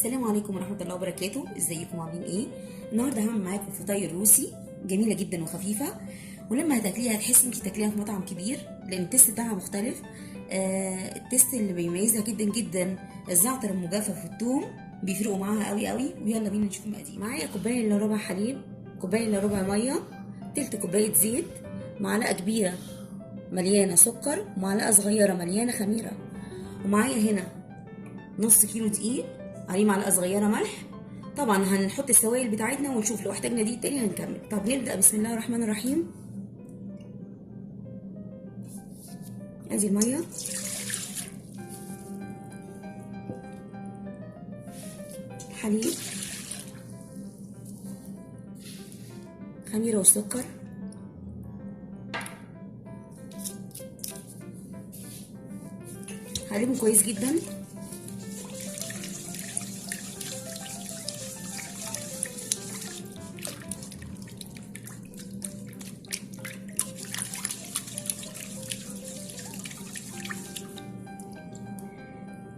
السلام عليكم ورحمة الله وبركاته. ازيكم عاملين ايه؟ النهارده هعمل معاكم فطاير روسي جميلة جدا وخفيفة، ولما هتاكليها هتحسي انك تاكليها في مطعم كبير لان التست بتاعها مختلف. التست اللي بيميزها جدا جدا الزعتر المجفف والثوم بيفرقوا معاها قوي قوي. ويلا بينا نشوف المقادير. معايا كوباية الا ربع حليب، كوباية الا ربع مية، تلت كوباية زيت، معلقة كبيرة مليانة سكر، ومعلقة صغيرة مليانة خميرة، ومعايا هنا نص كيلو دقيق، عليه معلقه صغيره ملح. طبعا هنحط السوائل بتاعتنا ونشوف لو احتاجنا دقيق تاني هنكمل. طب نبدا. بسم الله الرحمن الرحيم. ادي الميه، الحليب، خميره والسكر، هقلبهم كويس جدا.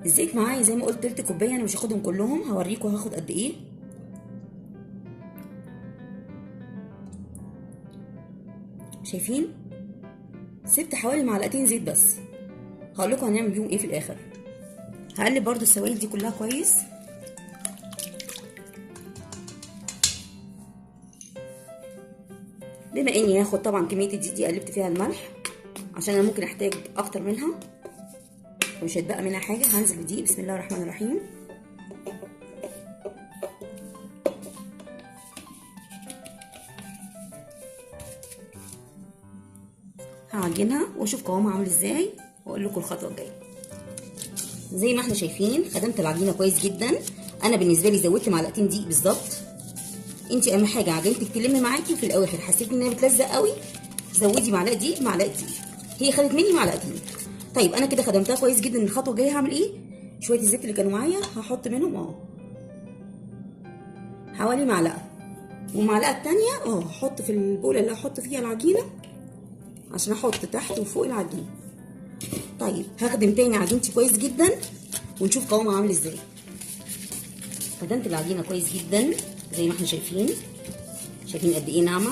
الزيت معايا زي ما قلت تلت كوبايه، انا مش هاخدهم كلهم، هوريكم هاخد قد ايه. شايفين؟ سبت حوالي معلقتين زيت بس. هقول لكم هنعمل بيهم ايه في الاخر. هقلب برضو السوائل دي كلها كويس. بما اني هاخد طبعا كميه الدقيق دي قلبت فيها الملح عشان انا ممكن احتاج اكتر منها ومش هتبقى منها حاجه. هنزل بالدقيق. بسم الله الرحمن الرحيم. هعجنها واشوف قوامها عامل ازاي واقول لكم الخطوه الجايه. زي ما احنا شايفين خدمت العجينه كويس جدا. انا بالنسبه لي زودت معلقتين دقيق بالظبط. انتي اهم حاجه عجينتك تلم معاكي، وفي الاواخر حسيتي انها بتلزق قوي زودي معلقه دقيق معلقه دقيق. هي خدت مني معلقتين. طيب انا كده خدمتها كويس جدا. الخطوه الجايه هعمل ايه؟ شويه الزيت اللي كانوا معايا هحط منهم حوالي معلقه، والمعلقه التانيه هحط في البوله اللي هحط فيها العجينه عشان احط تحت وفوق العجينه. طيب هخدم تاني عجينتي كويس جدا ونشوف قوامها عامل ازاي. خدمت العجينه كويس جدا زي ما احنا شايفين. شايفين قد ايه ناعمه.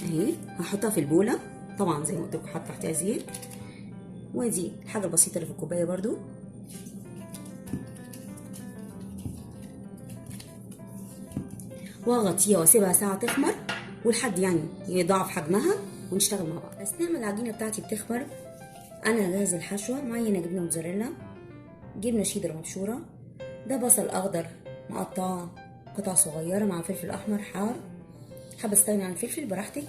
اهي هحطها في البوله. طبعا زي ما قلت لكم حاطه تحتها زيت. وادي الحاجه البسيطه اللي في الكوبايه برضو. واغطيها واسيبها ساعه تخمر ولحد يعني يضاعف حجمها ونشتغل مع بعض. اثناء ما العجينه بتاعتي بتخمر انا هجهز الحشوه. معايا هنا جبنه موتزاريلا، جبنه شيدر مبشوره، ده بصل اخضر مقطعه قطع صغيره مع فلفل احمر حار. حابه استغني عن الفلفل براحتك.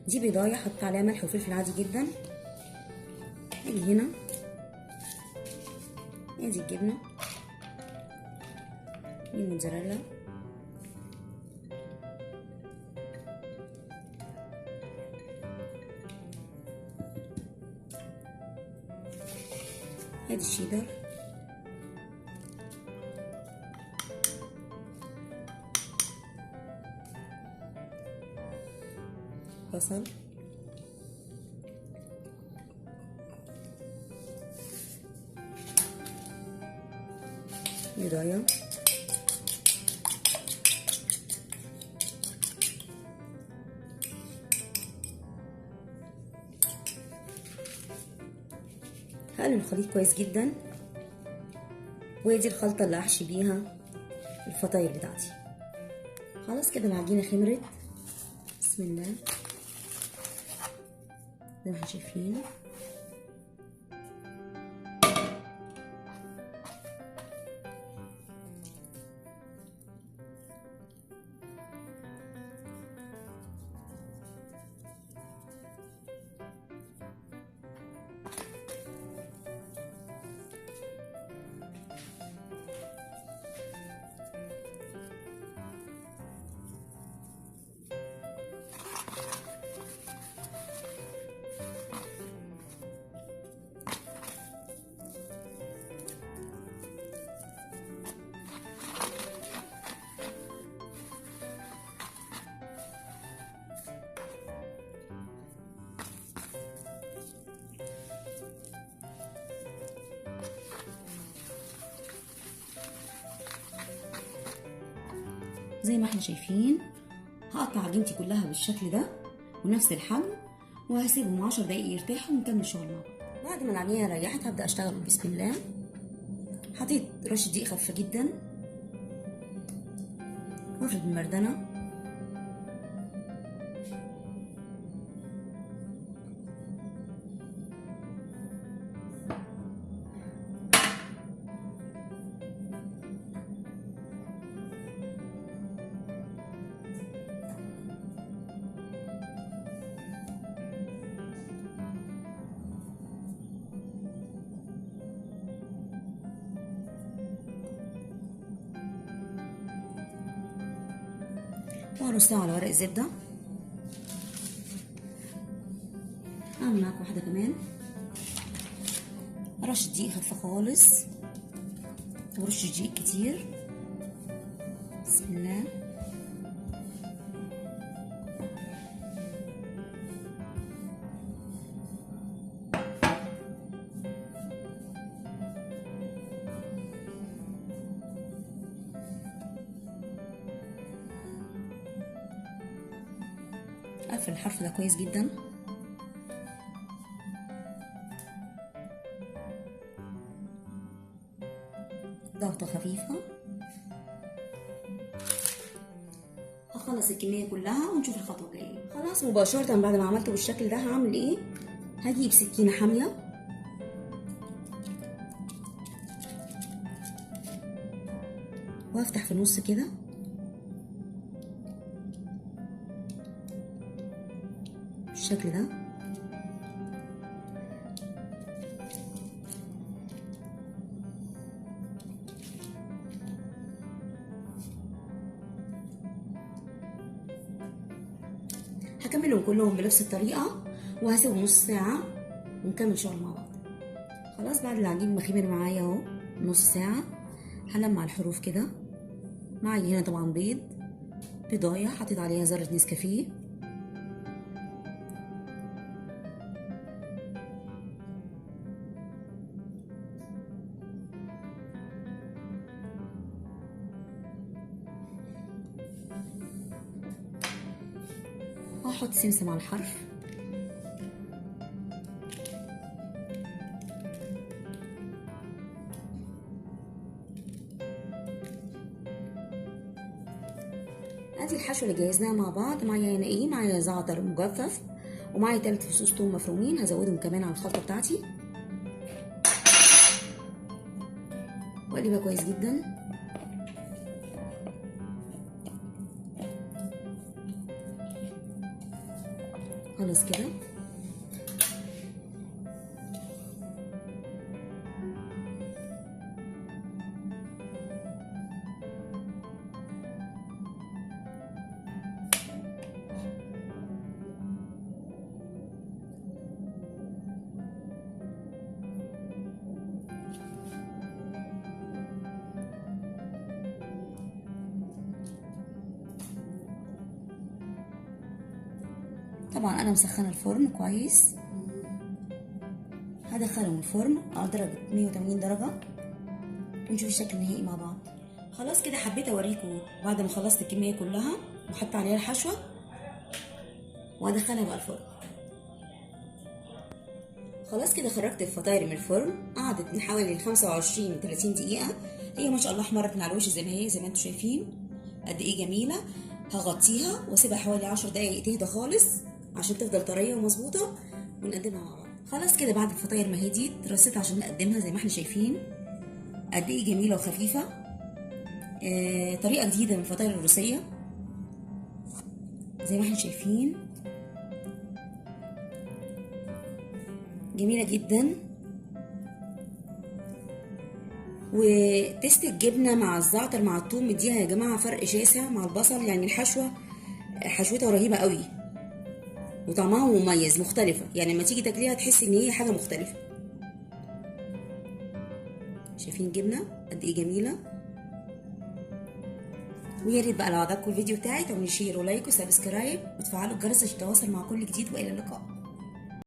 دي بيضايه حط عليها ملح وفلفل عادي جدا. اجي هنا ادي الجبنه دي الموتزاريلا، ادي الشيدر، بصل، بيضايه، هقلب الخليط كويس جدا. ودي الخلطه اللي هحشي بيها الفطاير بتاعتي. خلاص كده العجينه خمرت. بسم الله زي ما احنا شايفين. زي ما احنا شايفين. هقطع عجينتي كلها بالشكل ده ونفس الحجم، وهسيبهم 10 دقايق يرتاحوا ونكمل شغل مع بعض. بعد ما العجينه ريحت هبدا اشتغل بسم الله. حطيت رشه دقيق خفيفه جدا وافرد المردنه. وهرصها على ورق الزبدة. هعمل معاك واحدة كمان. رشة دقيق خفيفة خالص ورش دقيق كتير. بسم الله. اقفل الحرف ده كويس جدا. ضغطة خفيفة. هخلص الكمية كلها ونشوف الخطوة الجاية. خلاص مباشرة بعد ما عملته بالشكل ده هعمل ايه؟ هجيب سكينة حامية وافتح في النص كده بالشكل ده. هكملهم كلهم بنفس الطريقة وهسيبهم نص ساعة ونكمل شغل مع بعض. خلاص بعد العجين مخمر معايا اهو نص ساعة. هلمع الحروف كده. معايا هنا طبعا بيضاية حطيت عليها ذرة نسكافيه. وهحط سمسم على الحرف. ادي الحشوه اللي جهزناها مع بعض. معايا هنا ايه؟ معايا زعتر مجفف ومعايا 3 فصوص ثوم مفرومين هزودهم كمان على الخلطه بتاعتي واقلبها كويس جدا. خلاص كده. طبعا انا مسخنه الفرن كويس. هدخلهم الفرن على درجه 180 درجه ونشوف الشكل النهائي مع بعض. خلاص كده حبيت اوريكم بعد ما خلصت الكميه كلها وحط عليها الحشوه وهدخلها بقى الفرن. خلاص كده خرجت الفطاير من الفرن. قعدت من حوالي 25 ل 30 دقيقه. هي ما شاء الله احمرت من على الوش زي ما هي، زي ما انتم شايفين قد ايه جميله. هغطيها واسيبها حوالي 10 دقايق تهدى خالص عشان تفضل طريه ومظبوطه ونقدمها مع بعض. خلاص كده بعد الفطاير ما هديت رصيتها عشان نقدمها زي ما احنا شايفين قد ايه جميله وخفيفه. طريقه جديده من الفطاير الروسيه زي ما احنا شايفين جميله جدا. وتست الجبنه مع الزعتر مع الثوم مديها يا جماعه فرق شاسع مع البصل. يعني الحشوه حشوتها رهيبه قوي وطعمها مميز مختلفه. يعني لما تيجي تاكليها تحسي ان هي حاجه مختلفه. شايفين الجبنه قد ايه جميله. ويا ريت بقى لو عجبكم الفيديو بتاعي تعملوا شير ولايك وسبسكرايب وتفعلوا الجرس عشان تتواصل مع كل جديد. والى اللقاء.